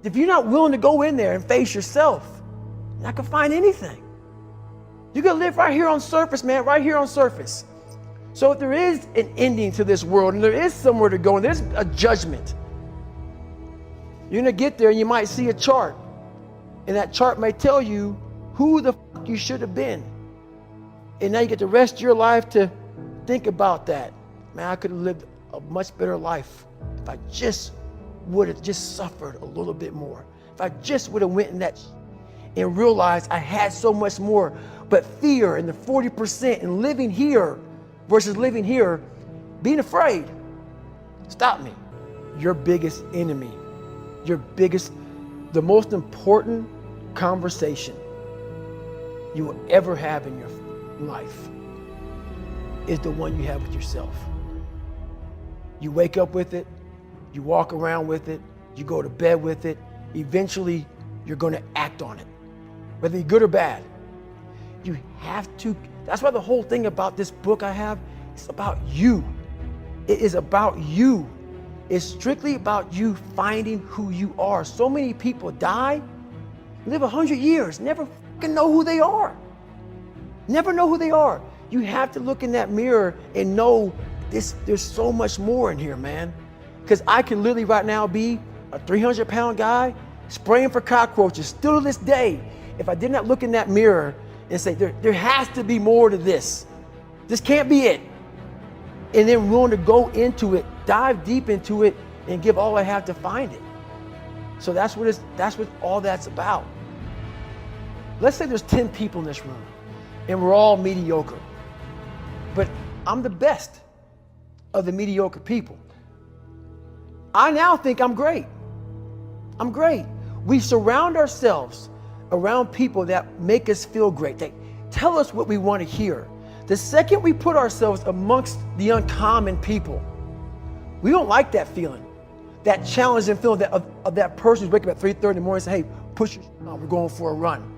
If you're not willing to go in there and face yourself, you're not gonna find anything. You're gonna live right here on surface, man, right here on surface. So if there is an ending to this world and there is somewhere to go and there's a judgment, you're gonna get there and you might see a chart. And that chart may tell you who the fuck you should have been. And now you get the rest of your life to think about that. Man, I could have lived a much better life if I just would have just suffered a little bit more. If I just would have went in that and realized I had so much more. But fear and the 40% and living here versus living here, being afraid, stop me. Your biggest enemy, the most important conversation you will ever have in your life is the one you have with yourself. You wake up with it, you walk around with it, you go to bed with it. Eventually, you're going to act on it, whether you're good or bad. You have to. That's why the whole thing about this book I have, it's about you. It is about you. It's strictly about you finding who you are. So many people die, live 100 years, never fucking know who they are. Never know who they are. You have to look in that mirror and know there's so much more in here, man. Because I can literally right now be a 300-pound guy spraying for cockroaches still to this day if I did not look in that mirror and say, there has to be more to this. This can't be it. And then willing to go into it, dive deep into it, and give all I have to find it. So that's what all that's about. Let's say there's 10 people in this room and we're all mediocre. But I'm the best of the mediocre people. I now think I'm great. I'm great. We surround ourselves around people that make us feel great. They tell us what we want to hear. The second we put ourselves amongst the uncommon people, we don't like that feeling, that challenging feeling of that person who's waking up at 3:30 in the morning and say, hey, push your shit on, we're going for a run.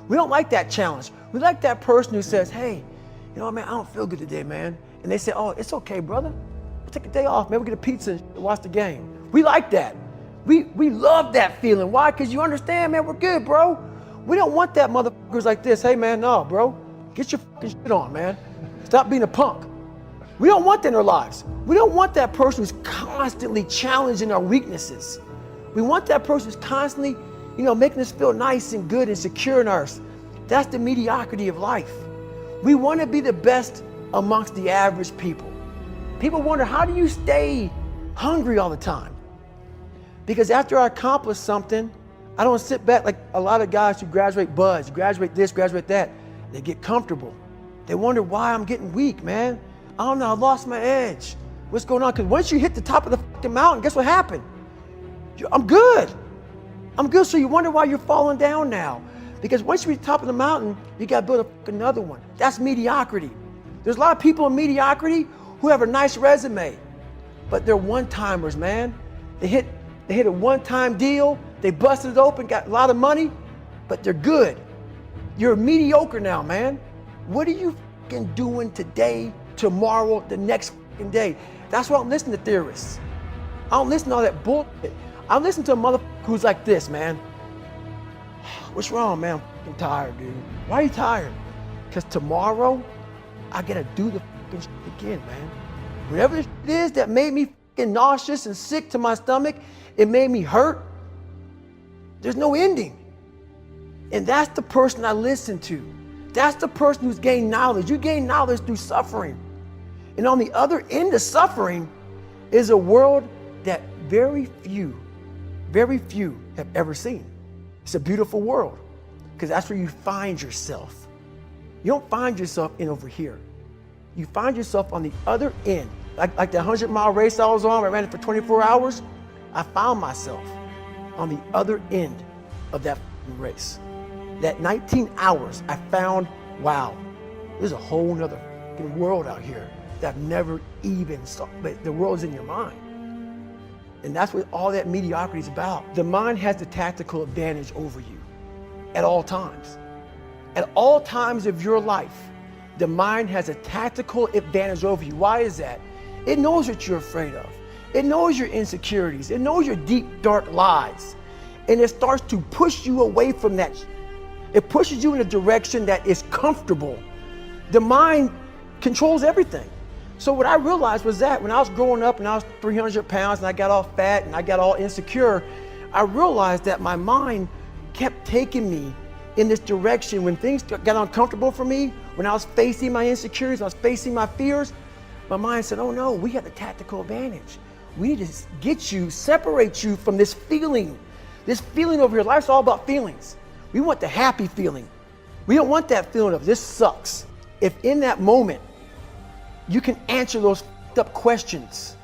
We don't like that challenge. We like that person who says, hey, you know what, man, I don't feel good today, man. And they say, oh, it's okay, brother. We'll take a day off, man. We'll get a pizza and watch the game. We like that. We love that feeling. Why? Because you understand, man, we're good, bro. We don't want that motherfuckers like this. Hey, man, no, bro. Get your fucking shit on, man. Stop being a punk. We don't want that in our lives. We don't want that person who's constantly challenging our weaknesses. We want that person who's constantly, making us feel nice and good and secure in ours. That's the mediocrity of life. We want to be the best amongst the average people. People wonder, how do you stay hungry all the time? Because after I accomplish something, I don't sit back like a lot of guys who graduate buds, graduate this, graduate that. They get comfortable. They wonder why I'm getting weak, man. I don't know, I lost my edge. What's going on? Because once you hit the top of the fucking mountain, guess what happened? I'm good. I'm good, so you wonder why you're falling down now. Because once you reach the top of the mountain, you got to build another one. That's mediocrity. There's a lot of people in mediocrity who have a nice resume, but they're one-timers, man. They hit a one-time deal, they busted it open, got a lot of money, but they're good. You're mediocre now, man. What are you fucking doing today, tomorrow, the next fucking day? That's why I'm listening to theorists. I don't listen to all that bullshit. I listen to a motherfucker who's like this, man. What's wrong, man? I'm fucking tired, dude. Why are you tired? Because tomorrow, I gotta do the fucking shit again, man. Whatever the shit is that made me fucking nauseous and sick to my stomach, it made me hurt. There's no ending. And that's the person I listen to. That's the person who's gained knowledge. You gain knowledge through suffering. And on the other end of suffering is a world that very few have ever seen. It's a beautiful world because that's where you find yourself. You don't find yourself in over here. You find yourself on the other end. Like the 100-mile race I was on, I ran it for 24 hours. I found myself on the other end of that race. That 19 hours, I found, wow, there's a whole nother world out here that I've never even saw, but the world's in your mind. And that's what all that mediocrity is about. The mind has the tactical advantage over you at all times. At all times of your life, the mind has a tactical advantage over you. Why is that? It knows what you're afraid of. It knows your insecurities. It knows your deep, dark lies. And it starts to push you away from that. It pushes you in a direction that is comfortable. The mind controls everything. So what I realized was that when I was growing up and I was 300 pounds and I got all fat and I got all insecure, I realized that my mind kept taking me in this direction. When things got uncomfortable for me, when I was facing my insecurities, I was facing my fears, my mind said, oh no, we have the tactical advantage. We need to get you, separate you from this feeling over here. Life's all about feelings. We want the happy feeling. We don't want that feeling of this sucks. If in that moment, you can answer those up questions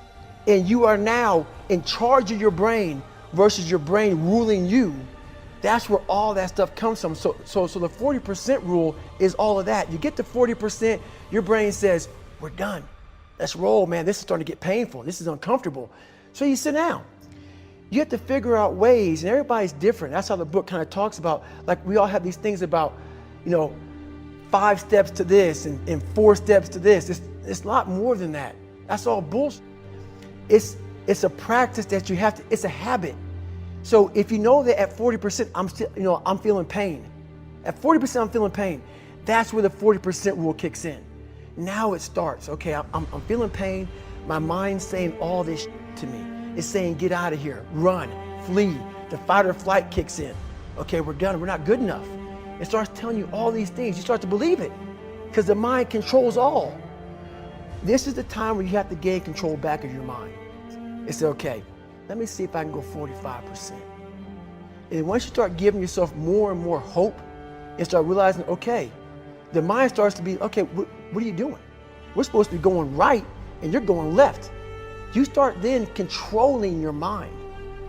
and you are now in charge of your brain versus your brain ruling you, that's where all that stuff comes from. So the 40% rule is all of that. You get to 40%, your brain says, we're done. Let's roll, man. This is starting to get painful. This is uncomfortable. So you sit down. You have to figure out ways, and everybody's different. That's how the book kind of talks about, like we all have these things about, 5 steps to this and 4 steps to this. It's a lot more than that. That's all bullshit. It's a practice that you have to, it's a habit. So if you know that at 40%, I'm feeling pain. At 40%, I'm feeling pain. That's where the 40% rule kicks in. Now it starts. Okay, I'm feeling pain. My mind's saying all this to me. It's saying, get out of here, run, flee. The fight or flight kicks in. Okay, we're done. We're not good enough. It starts telling you all these things. You start to believe it because the mind controls all. This is the time where you have to gain control back of your mind. It's okay, let me see if I can go 45%. And once you start giving yourself more and more hope and start realizing, okay, the mind starts to be, okay, what are you doing? We're supposed to be going right and you're going left. You start then controlling your mind.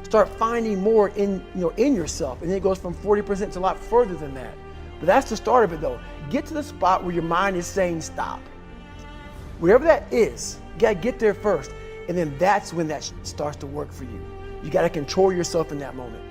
Start finding more in yourself. And then it goes from 40% to a lot further than that. But that's the start of it though. Get to the spot where your mind is saying stop. Wherever that is, you gotta get there first. And then that's when that starts to work for you. You gotta control yourself in that moment.